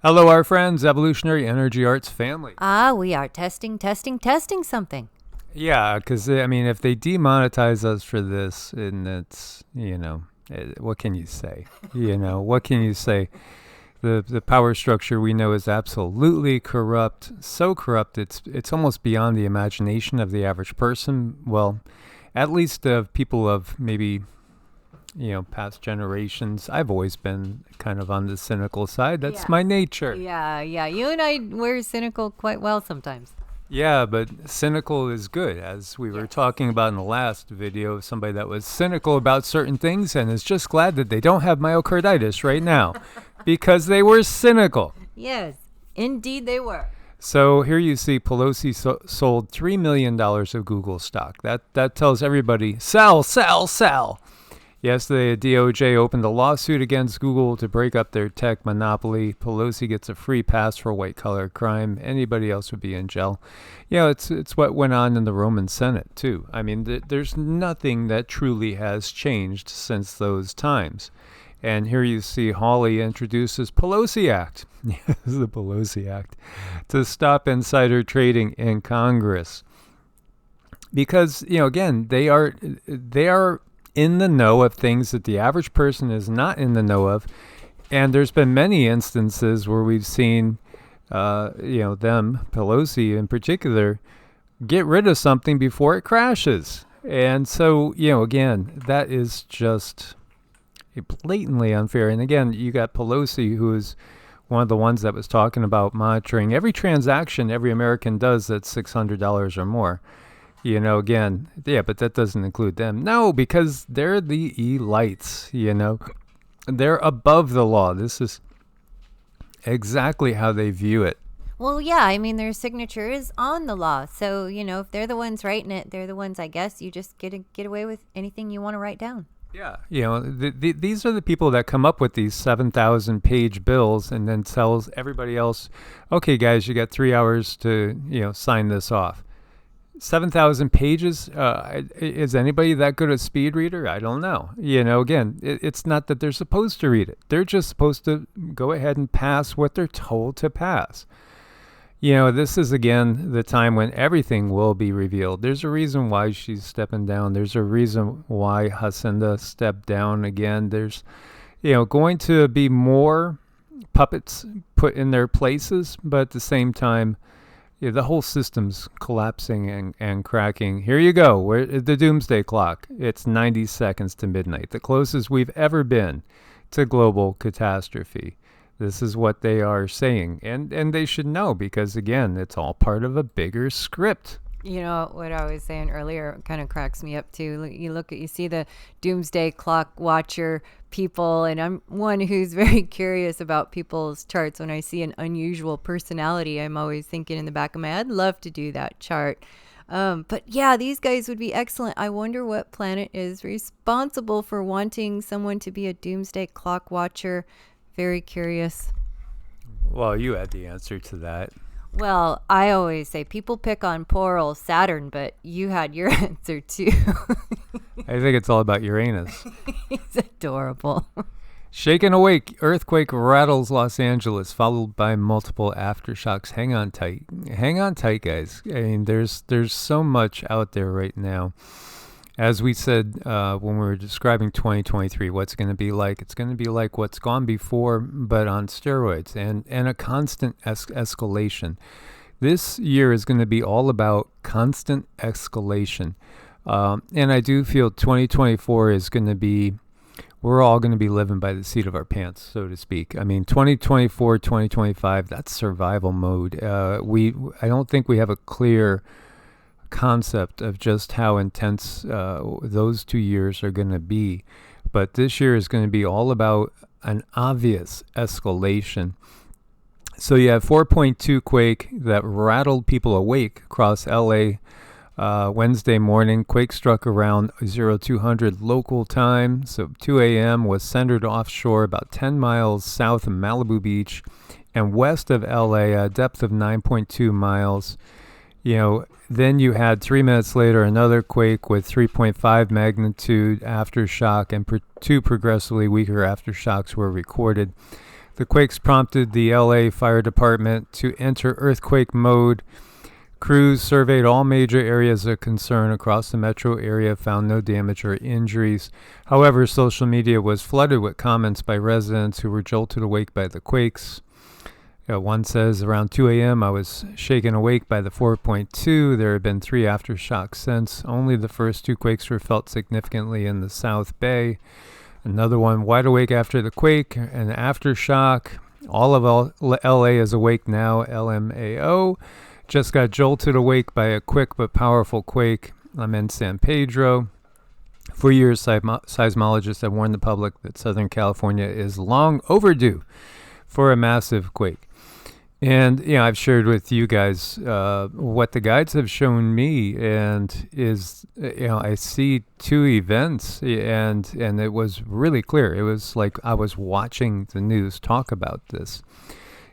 Hello, our friends, Evolutionary Energy Arts family. We are testing something. Yeah, because, I mean, if they demonetize us for this, and it's, what can you say? What can you say? The power structure we know is absolutely corrupt, so corrupt it's almost beyond the imagination of the average person. Well, at least of people of maybe past generations. I've always been kind of on the cynical side. That's my nature. Yeah. You and I, we're cynical quite well sometimes. Yeah, but cynical is good, as we were talking about in the last video, somebody that was cynical about certain things and is just glad that they don't have myocarditis right now because they were cynical. Yes, indeed they were. So here you see Pelosi sold $3 million of Google stock. That tells everybody, sell. Yesterday, DOJ opened a lawsuit against Google to break up their tech monopoly. Pelosi gets a free pass for white-collar crime. Anybody else would be in jail. It's what went on in the Roman Senate, too. I mean, there's nothing that truly has changed since those times. And here you see Hawley introduces Pelosi Act. Yes, the Pelosi Act. To stop insider trading in Congress. Because, again, they are in the know of things that the average person is not in the know of. And there's been many instances where we've seen, Pelosi in particular, get rid of something before it crashes. And so, again, that is just blatantly unfair. And again, you got Pelosi, who is one of the ones that was talking about monitoring every transaction every American does that's $600 or more. Again, but that doesn't include them. No, because they're the elites, They're above the law. This is exactly how they view it. Well, yeah, I mean, their signature is on the law. So, if they're the ones writing it, they're the ones, I guess, you just get away with anything you want to write down. Yeah. These are the people that come up with these 7,000-page bills and then tells everybody else, okay, guys, you got 3 hours to, sign this off. 7,000 pages. Is anybody that good at speed reader? I don't know. Again, it's not that they're supposed to read it. They're just supposed to go ahead and pass what they're told to pass. This is, again, the time when everything will be revealed. There's a reason why she's stepping down. There's a reason why Jacinda stepped down again. There's, going to be more puppets put in their places, but at the same time, the whole system's collapsing and cracking. Here you go. We're the Doomsday clock. It's 90 seconds to midnight, the closest we've ever been to global catastrophe. This is what they are saying. And they should know because, again, it's all part of a bigger script. What I was saying earlier kind of cracks me up too. You see the Doomsday clock watcher people, and I'm one who's very curious about people's charts. When I see an unusual personality, I'm always thinking in the back of my head, I'd love to do that chart. But yeah, these guys would be excellent. I wonder what planet is responsible for wanting someone to be a Doomsday clock watcher. Very curious. Well, you had the answer to that. Well, I always say people pick on poor old Saturn, but you had your answer too. I think it's all about Uranus. He's adorable. Shaken awake, earthquake rattles Los Angeles, followed by multiple aftershocks. Hang on tight, guys. I mean, there's so much out there right now. As we said when we were describing 2023, what's going to be like? It's going to be like what's gone before, but on steroids and a constant escalation. This year is going to be all about constant escalation. And I do feel 2024 is going to be, we're all going to be living by the seat of our pants, so to speak. I mean, 2024, 2025, that's survival mode. I don't think we have a clear concept of just how intense those 2 years are going to be. But this year is going to be all about an obvious escalation. So you have 4.2 quake that rattled people awake across LA Wednesday morning. Quake struck around 0200 local time. So 2 a.m. was centered offshore about 10 miles south of Malibu Beach and west of LA, a depth of 9.2 miles. Then you had 3 minutes later another quake with 3.5 magnitude aftershock, and two progressively weaker aftershocks were recorded. The quakes prompted the LA Fire Department to enter earthquake mode. Crews surveyed all major areas of concern across the metro area, found no damage or injuries. However, social media was flooded with comments by residents who were jolted awake by the quakes. One says, around 2 a.m., I was shaken awake by the 4.2. There have been 3 aftershocks since. Only the first 2 quakes were felt significantly in the South Bay. Another one, wide awake after the quake, an aftershock. All of LA is awake now, LMAO. Just got jolted awake by a quick but powerful quake. I'm in San Pedro. For years, seismologists have warned the public that Southern California is long overdue for a massive quake. And, I've shared with you guys what the guides have shown me, and is, I see 2 events, and it was really clear. It was like I was watching the news talk about this.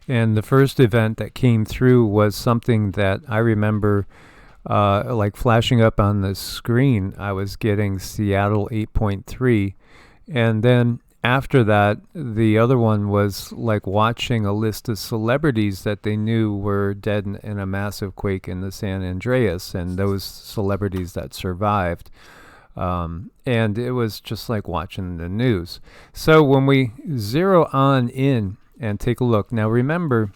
And the first event that came through was something that I remember like flashing up on the screen. I was getting Seattle 8.3, and then after that, the other one was like watching a list of celebrities that they knew were dead in a massive quake in the San Andreas, and those celebrities that survived. And it was just like watching the news. So when we zero on in and take a look, now remember,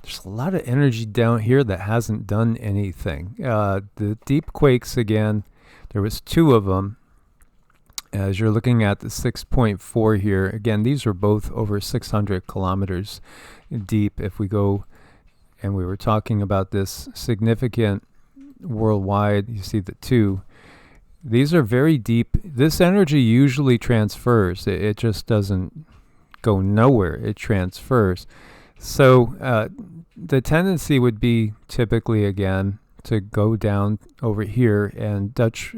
there's a lot of energy down here that hasn't done anything. The deep quakes, again, there was 2 of them. As you're looking at the 6.4 here, again, these are both over 600 kilometers deep. If we go, and we were talking about this significant worldwide, you see the 2. These are very deep. This energy usually transfers. It just doesn't go nowhere. It transfers. So the tendency would be typically, again, to go down over here, and Dutch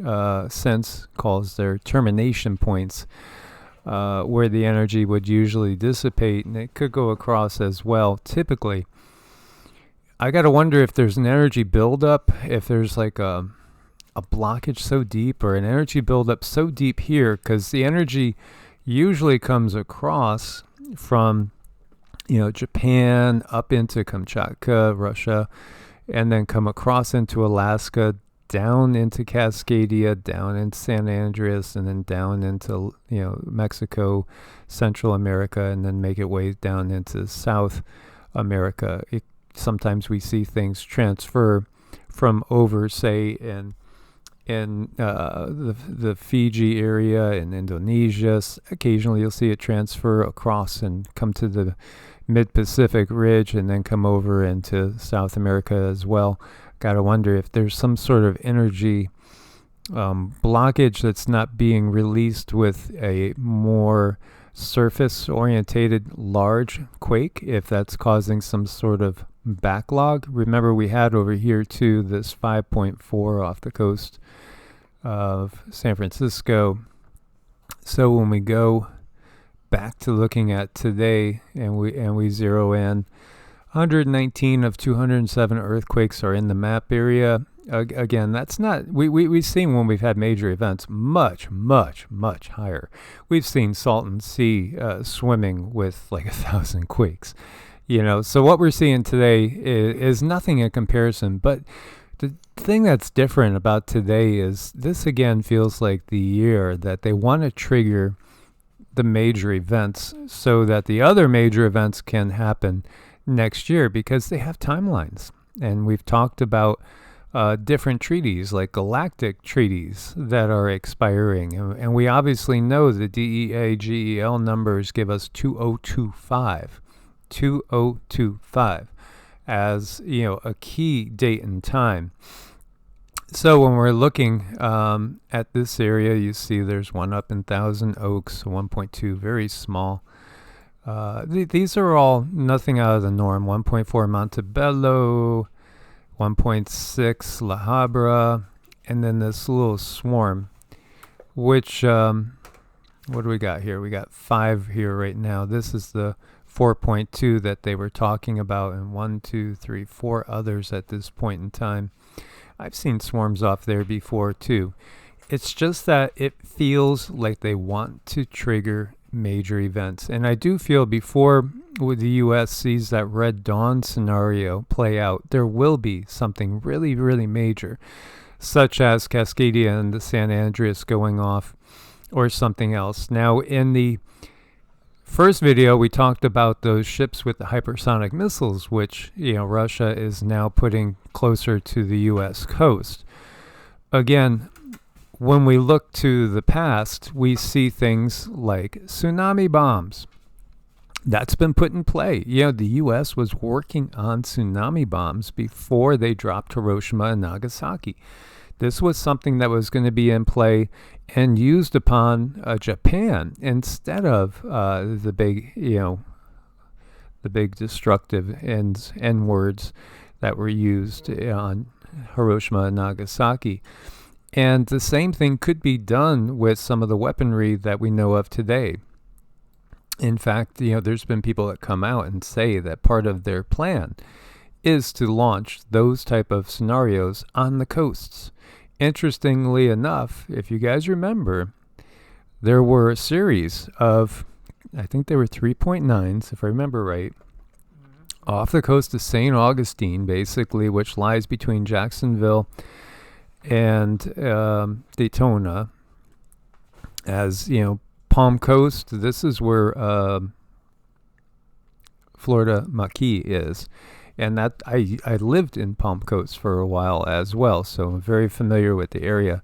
sense calls their termination points, where the energy would usually dissipate, and it could go across as well. Typically, I got to wonder if there's an energy buildup, if there's like a blockage so deep, or an energy buildup so deep here, because the energy usually comes across from, Japan up into Kamchatka, Russia, and then come across into Alaska, down into Cascadia, down into San Andreas, and then down into, Mexico, Central America, and then make it way down into South America. Sometimes we see things transfer from over, say, in the Fiji area in Indonesia. Occasionally you'll see it transfer across and come to the mid-Pacific ridge, and then come over into South America as well. Gotta wonder if there's some sort of energy blockage that's not being released with a more surface-orientated large quake, if that's causing some sort of backlog. Remember, we had over here too this 5.4 off the coast of San Francisco. So when we go back to looking at today, and we zero in, 119 of 207 earthquakes are in the map area. Again, that's not, we've seen when we've had major events much higher. We've seen Salton Sea swimming with like 1,000 quakes, so what we're seeing today is nothing in comparison. But the thing that's different about today is this, again, feels like the year that they want to trigger the major events so that the other major events can happen next year, because they have timelines. And we've talked about different treaties, like galactic treaties, that are expiring. And we obviously know the DEA-GEL numbers give us 2025 as, a key date and time. So when we're looking at this area, you see there's one up in Thousand Oaks, 1.2, very small. These are all nothing out of the norm. 1.4 Montebello, 1.6 La Habra, and then this little swarm, which, what do we got here? We got 5 here right now. This is the 4.2 that they were talking about, and 1, 2, 3, 4 others at this point in time. I've seen swarms off there before too. It's just that it feels like they want to trigger major events. And I do feel before the U.S. sees that Red Dawn scenario play out, there will be something really, really major, such as Cascadia and the San Andreas going off, or something else. Now, in the first video, we talked about those ships with the hypersonic missiles, which, Russia is now putting closer to the U.S. coast. Again, when we look to the past, we see things like tsunami bombs. That's been put in play. The U.S. was working on tsunami bombs before they dropped Hiroshima and Nagasaki. This was something that was going to be in play and used upon Japan instead of the big destructive N words that were used on Hiroshima and Nagasaki. And the same thing could be done with some of the weaponry that we know of today. In fact, there's been people that come out and say that part of their plan is to launch those type of scenarios on the coasts. Interestingly enough, if you guys remember, there were a series of, I think they were 3.9s, if I remember right, off the coast of St. Augustine, basically, which lies between Jacksonville and Daytona. As Palm Coast, this is where Florida Maquis is. And that I lived in Palm Coast for a while as well, so I'm very familiar with the area.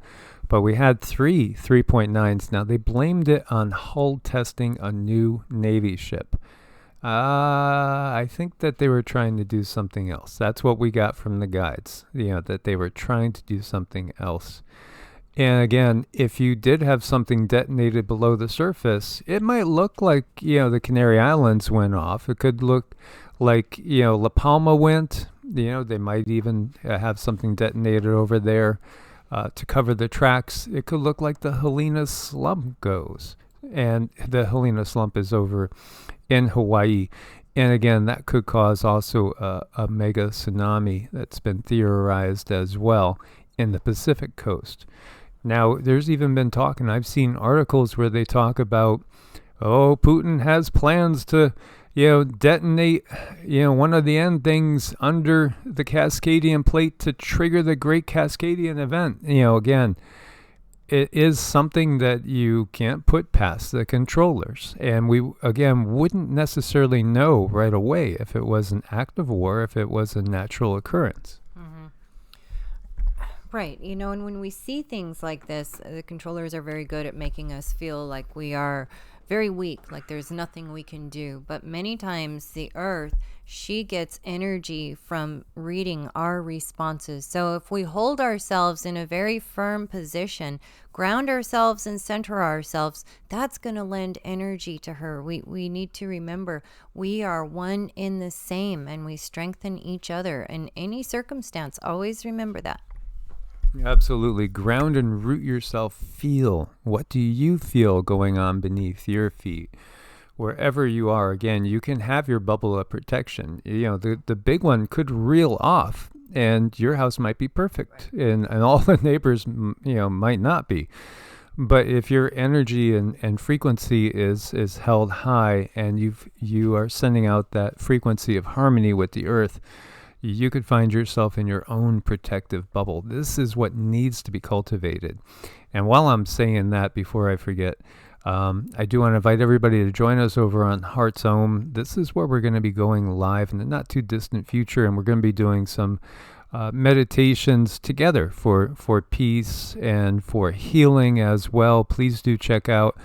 But we had 3.9s. Now, they blamed it on hull testing a new Navy ship. I think that they were trying to do something else. That's what we got from the guides, that they were trying to do something else. And again, if you did have something detonated below the surface, it might look like, the Canary Islands went off. It could look like, La Palma went. They might even have something detonated over there to cover the tracks. It could look like the Helena Slump goes. And the Helena Slump is over in Hawaii. And again, that could cause also a mega tsunami that's been theorized as well in the Pacific coast. Now, there's even been talk, and I've seen articles where they talk about, Putin has plans to, detonate, one of the end things under the Cascadian plate to trigger the Great Cascadian Event. Again, it is something that you can't put past the controllers. And we, again, wouldn't necessarily know right away if it was an act of war, if it was a natural occurrence. Right. And when we see things like this, the controllers are very good at making us feel like we are very weak, like there's nothing we can do. But many times the earth, she gets energy from reading our responses. So if we hold ourselves in a very firm position, ground ourselves and center ourselves, that's going to lend energy to her. We need to remember we are one in the same, and we strengthen each other in any circumstance. Always remember that. Absolutely. Ground and root yourself. Feel. What do you feel going on beneath your feet? Wherever you are, again, you can have your bubble of protection. The big one could reel off, and your house might be perfect, and all the neighbors, might not be. But if your energy and frequency is held high, and you are sending out that frequency of harmony with the earth, you could find yourself in your own protective bubble. This is what needs to be cultivated. And while I'm saying that, before I forget, I do want to invite everybody to join us over on Heart's Ohm. This is where we're going to be going live in the not too distant future, and we're going to be doing some meditations together for peace and for healing as well. Please do check out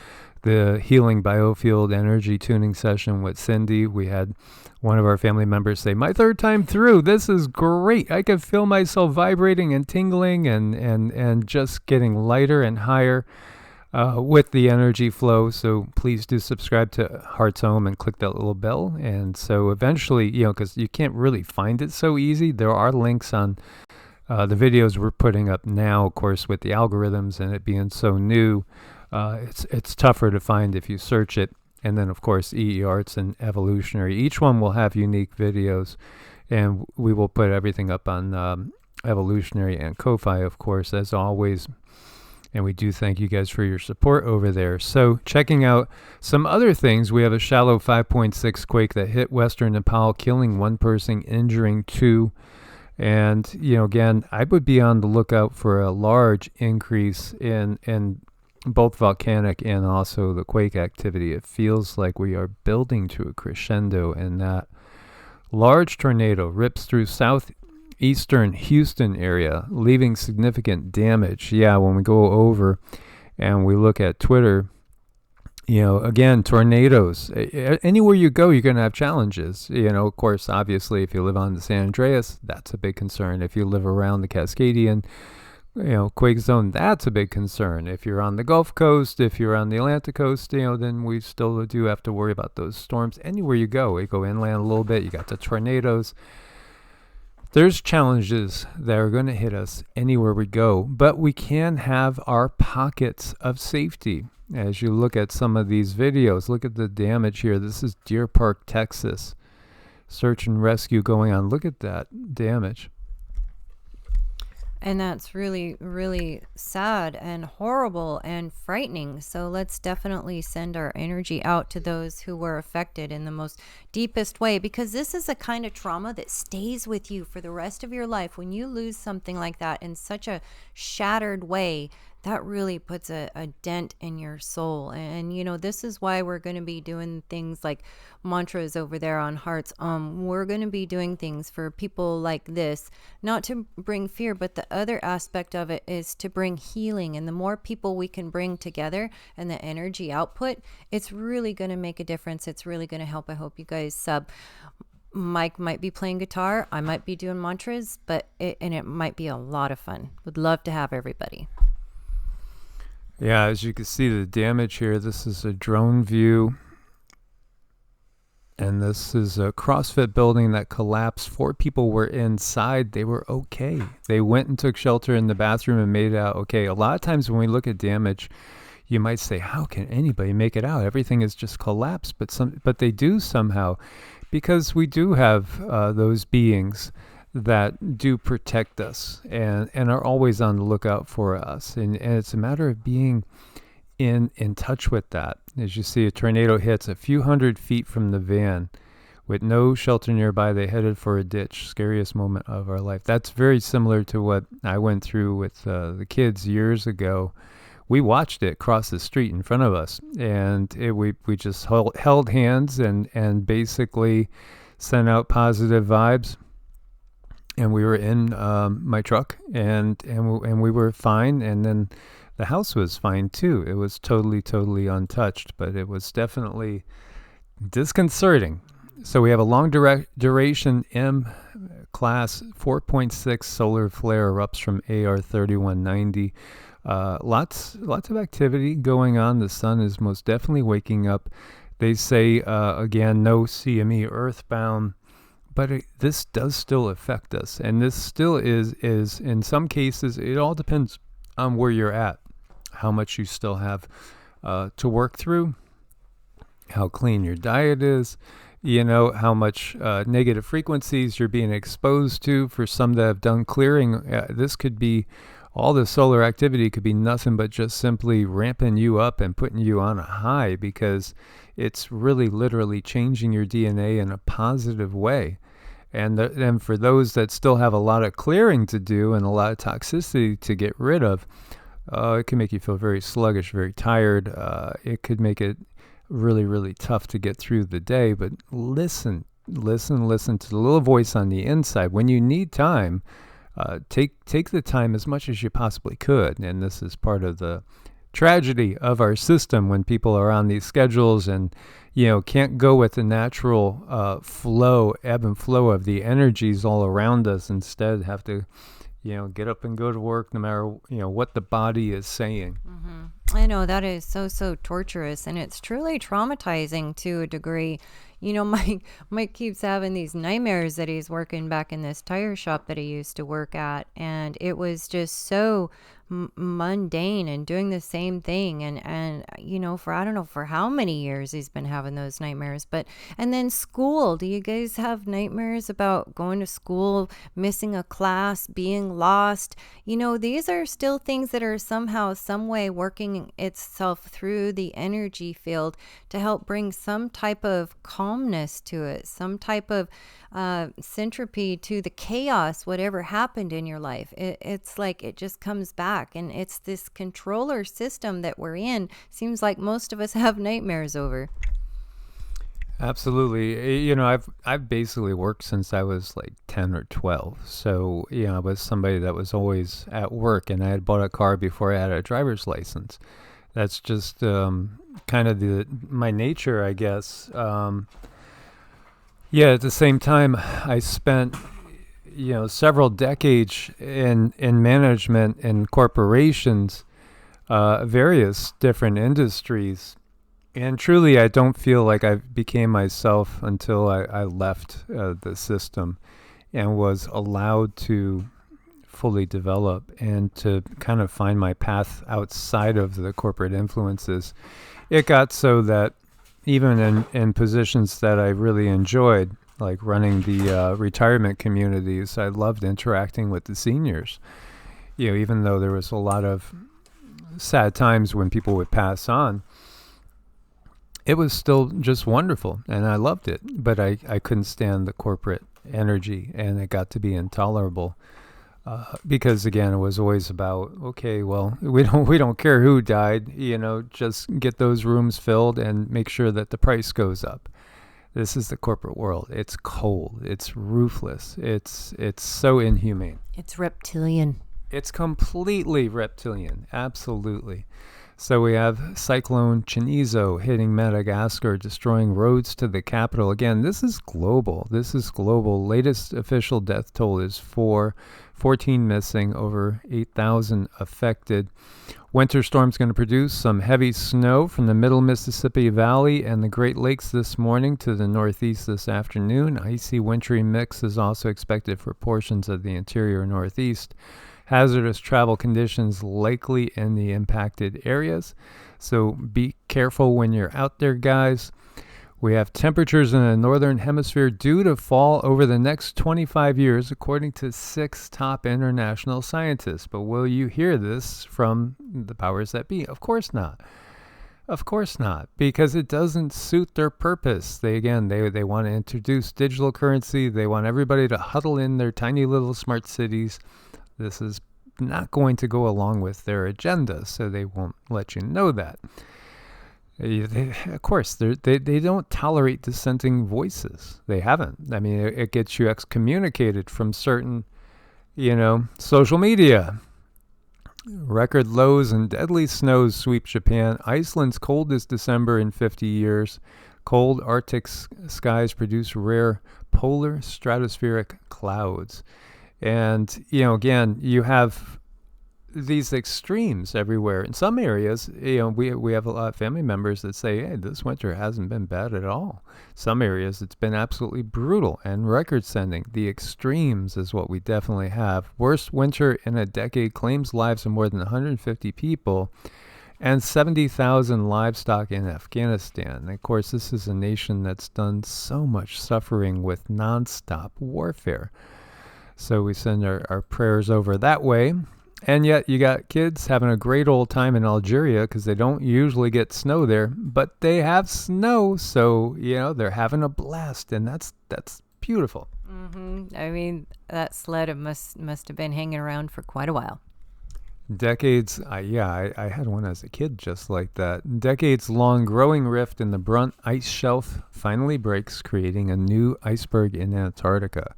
the Healing Biofield Energy Tuning session with Cindy. We had one of our family members say, my third time through, this is great. I can feel myself vibrating and tingling and just getting lighter and higher with the energy flow. So please do subscribe to Heart's Ohm and click that little bell. And so eventually, because you can't really find it so easy, there are links on the videos we're putting up now, of course, with the algorithms and it being so new. It's tougher to find if you search it. And then, of course, EEARTS and Evolutionary. Each one will have unique videos, and we will put everything up on Evolutionary and Ko-Fi, of course, as always. And we do thank you guys for your support over there. So checking out some other things, we have a shallow 5.6 quake that hit western Nepal, killing 1 person, injuring 2. And, again, I would be on the lookout for a large increase in both volcanic and also the quake activity. It feels like we are building to a crescendo, and that large tornado rips through southeastern Houston area, leaving significant damage. Yeah, when we go over and we look at Twitter, again, tornadoes. Anywhere you go, you're going to have challenges. Of course, obviously, if you live on the San Andreas, that's a big concern. If you live around the Cascadian, quake zone, that's a big concern. If you're on the Gulf Coast, if you're on the Atlantic coast, then we still do have to worry about those storms. Anywhere you go inland a little bit, you got the tornadoes. There's challenges that are going to hit us anywhere we go, but we can have our pockets of safety. As you look at some of these videos, look at the damage here. This is Deer Park, Texas. Search and rescue going on. Look at that damage. And that's really, really sad and horrible and frightening. So let's definitely send our energy out to those who were affected in the most deepest way, because this is a kind of trauma that stays with you for the rest of your life. When you lose something like that in such a shattered way, that really puts a dent in your soul. And, this is why we're going to be doing things like mantras over there on Hearts. We're going to be doing things for people like this, not to bring fear, but the other aspect of it is to bring healing. And the more people we can bring together and the energy output, it's really going to make a difference. It's really going to help. I hope you guys sub. Mike might be playing guitar. I might be doing mantras, it might be a lot of fun. Would love to have everybody. Yeah, as you can see the damage here, this is a drone view. And this is a CrossFit building that collapsed. 4 people were inside. They were okay. They went and took shelter in the bathroom and made it out okay. A lot of times when we look at damage, you might say, how can anybody make it out? Everything is just collapsed. But they do somehow, because we do have those beings that do protect us and are always on the lookout for us. And it's a matter of being in touch with that. As you see, a tornado hits a few hundred feet from the van with no shelter nearby. They headed for a ditch. Scariest moment of our life. That's very similar to what I went through with the kids years ago. We watched it cross the street in front of us, and we just held hands and basically sent out positive vibes. And we were in my truck, and we were fine. And then the house was fine too. It was totally untouched, but it was definitely disconcerting. So we have a long duration M class 4.6 solar flare erupts from AR 3190. Lots of activity going on. The sun is most definitely waking up. They say again, no CME earthbound. But this does still affect us, and this still is in some cases, it all depends on where you're at, how much you still have to work through, how clean your diet is, how much negative frequencies you're being exposed to. For some that have done clearing, this could be, all the solar activity could be nothing but just simply ramping you up and putting you on a high, because it's really literally changing your DNA in a positive way. And then for those that still have a lot of clearing to do and a lot of toxicity to get rid of, it can make you feel very sluggish, very tired. It could make it really tough to get through the day. But listen to the little voice on the inside. When you need time, take the time as much as you possibly could. And this is part of the tragedy of our system, when people are on these schedules and can't go with the natural ebb and flow of the energies all around us. Instead have to get up and go to work, no matter what the body is saying. Mm-hmm. I know that is so torturous, and it's truly traumatizing to a degree. Mike keeps having these nightmares that he's working back in this tire shop that he used to work at, and it was just so mundane and doing the same thing. And for I don't know for how many years he's been having those nightmares. But and then school. Do you guys have nightmares about going to school, missing a class, being lost? These are still things that are somehow, some way working itself through the energy field to help bring some type of calmness to it, some type of centropy to the chaos, whatever happened in your life. It's like it just comes back, and it's this controller system that we're in. Seems like most of us have nightmares over. Absolutely. I've basically worked since I was like 10 or 12. So, I was somebody that was always at work, and I had bought a car before I had a driver's license. That's just kind of my nature, I guess. At the same time, I spent, several decades in management in corporations, various different industries. And truly, I don't feel like I became myself until I left the system and was allowed to fully develop and to kind of find my path outside of the corporate influences. It got so that even in positions that I really enjoyed, like running the retirement communities, I loved interacting with the seniors. Even though there was a lot of sad times when people would pass on, it was still just wonderful, and I loved it. But I couldn't stand the corporate energy, and it got to be intolerable. Because again, it was always about, okay, well, we don't care who died, just get those rooms filled and make sure that the price goes up. This is the corporate world. It's cold. It's ruthless. It's so inhumane. It's reptilian. It's completely reptilian. Absolutely. So we have Cyclone Chinizo hitting Madagascar, destroying roads to the capital. Again, this is global. Latest official death toll is 14 missing, over 8,000 affected. Winter storm's going to produce some heavy snow from the middle Mississippi Valley and the Great Lakes this morning to the northeast this afternoon. Icy wintry mix is also expected for portions of the interior northeast. Hazardous travel conditions likely in the impacted areas. So be careful when you're out there, guys. We have temperatures in the northern hemisphere due to fall over the next 25 years, according to 6 top international scientists. But will you hear this from the powers that be? Of course not. Of course not, because it doesn't suit their purpose. They want to introduce digital currency. They want everybody to huddle in their tiny little smart cities. This is not going to go along with their agenda, so they won't let you know that. Of course, they don't tolerate dissenting voices. They haven't. I mean, it gets you excommunicated from certain, social media. Record lows and deadly snows sweep Japan. Iceland's coldest December in 50 years. Cold Arctic skies produce rare polar stratospheric clouds. And, again, you have these extremes everywhere. In some areas, we have a lot of family members that say, hey, this winter hasn't been bad at all. Some areas, it's been absolutely brutal and record-setting. The extremes is what we definitely have. Worst winter in a decade claims lives of more than 150 people and 70,000 livestock in Afghanistan. And of course, this is a nation that's done so much suffering with nonstop warfare. So we send our prayers over that way. And yet you got kids having a great old time in Algeria because they don't usually get snow there, but they have snow. So, they're having a blast, and that's beautiful. Mm-hmm. I mean, that sled must have been hanging around for quite a while. Decades, I had one as a kid just like that. Decades-long growing rift in the Brunt ice shelf finally breaks, creating a new iceberg in Antarctica.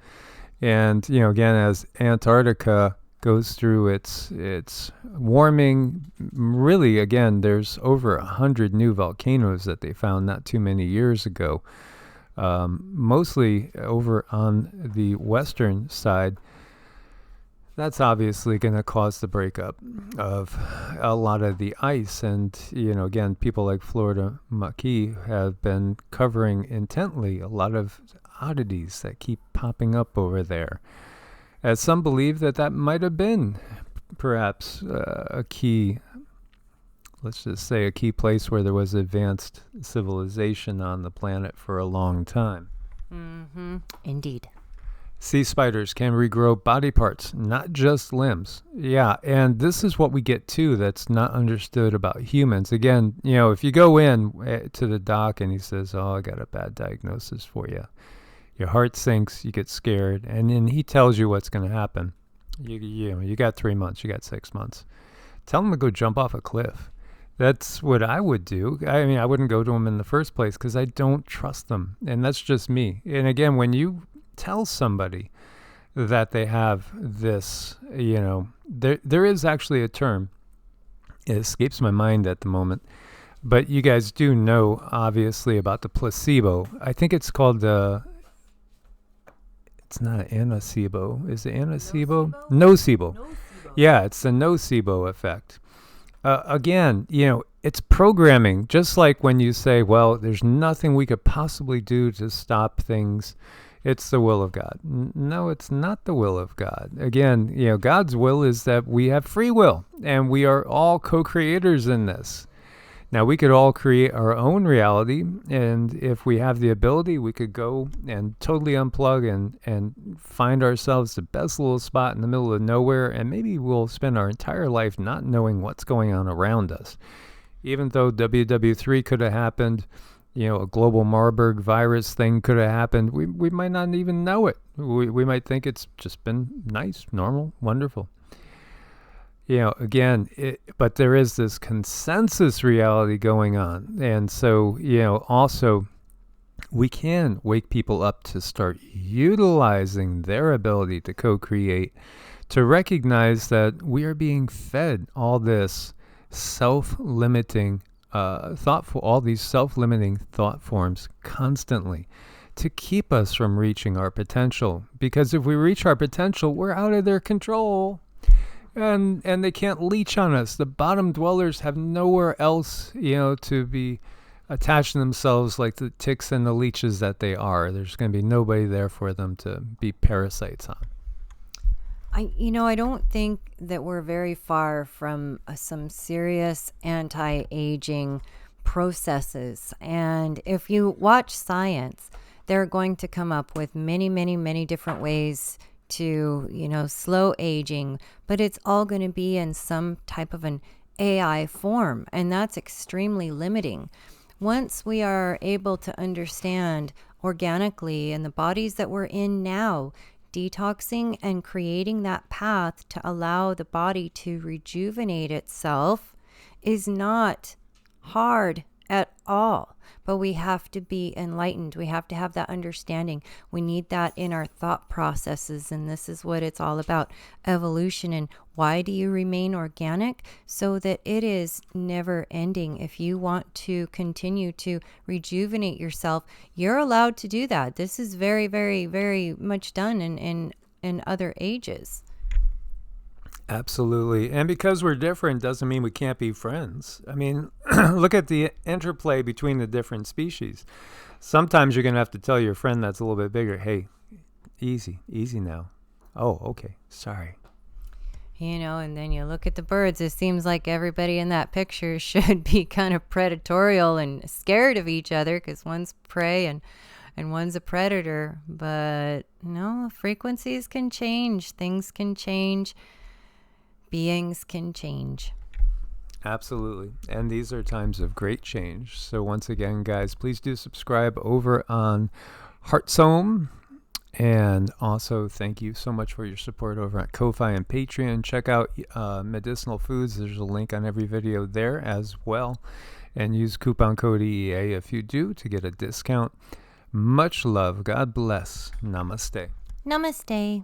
And, again, as Antarctica goes through its warming, really, again, there's over 100 new volcanoes that they found not too many years ago, mostly over on the western side. That's obviously going to cause the breakup of a lot of the ice. And, again, people like Florida Maki have been covering intently a lot of oddities that keep popping up over there. As some believe that might have been perhaps a key, let's just say a key place where there was advanced civilization on the planet for a long time. Mm-hmm. Indeed. Sea spiders can regrow body parts, not just limbs. Yeah, and this is what we get too that's not understood about humans. Again, if you go in to the doc and he says, "Oh, I got a bad diagnosis for you," your heart sinks, you get scared, and then he tells you what's going to happen. You got 3 months, you got 6 months. Tell him to go jump off a cliff. That's what I would do. I mean, I wouldn't go to him in the first place because I don't trust them, and that's just me. And again, when you tell somebody that they have this, there is actually a term. It escapes my mind at the moment, but you guys do know, obviously, about the placebo. I think it's called it's not anocebo. Is it anocebo? Nocebo. Yeah, it's the nocebo effect. Again, it's programming. Just like when you say, well, there's nothing we could possibly do to stop things. It's the will of God. No, it's not the will of God. Again, God's will is that we have free will, and we are all co-creators in this. Now, we could all create our own reality, and if we have the ability, we could go and totally unplug and find ourselves the best little spot in the middle of nowhere, and maybe we'll spend our entire life not knowing what's going on around us. Even though WW3 could have happened, a global Marburg virus thing could have happened, we might not even know it. We might think it's just been nice, normal, wonderful. Again, but there is this consensus reality going on. And so, also we can wake people up to start utilizing their ability to co-create, to recognize that we are being fed all this self-limiting all these self-limiting thought forms constantly to keep us from reaching our potential. Because if we reach our potential, we're out of their control. And they can't leech on us. The bottom dwellers have nowhere else, to be attaching themselves like the ticks and the leeches that they are. There's going to be nobody there for them to be parasites on. I don't think that we're very far from some serious anti-aging processes. And if you watch science, they're going to come up with many, many, many different ways to, slow aging, but it's all going to be in some type of an AI form, and that's extremely limiting. Once we are able to understand organically in the bodies that we're in now, detoxing and creating that path to allow the body to rejuvenate itself is not hard at all. But we have to be enlightened. We have to have that understanding. We need that in our thought processes. And this is what it's all about. Evolution. And why do you remain organic? So that it is never ending. If you want to continue to rejuvenate yourself, you're allowed to do that. This is very, very, very much done in other ages. Absolutely. And because we're different doesn't mean we can't be friends. I mean, look at the interplay between the different species. Sometimes you're going to have to tell your friend that's a little bit bigger, hey, easy now. Oh, okay, sorry. And then you look at the birds. It seems like everybody in that picture should be kind of predatorial and scared of each other because one's prey and one's a predator. But no, frequencies can change. Things can change. Beings can change. Absolutely. And these are times of great change. So once again, guys, please do subscribe over on Heartsome. And also, thank you so much for your support over at Ko-Fi and Patreon. Check out Medicinal Foods. There's a link on every video there as well. And use coupon code EEA if you do to get a discount. Much love. God bless. Namaste. Namaste.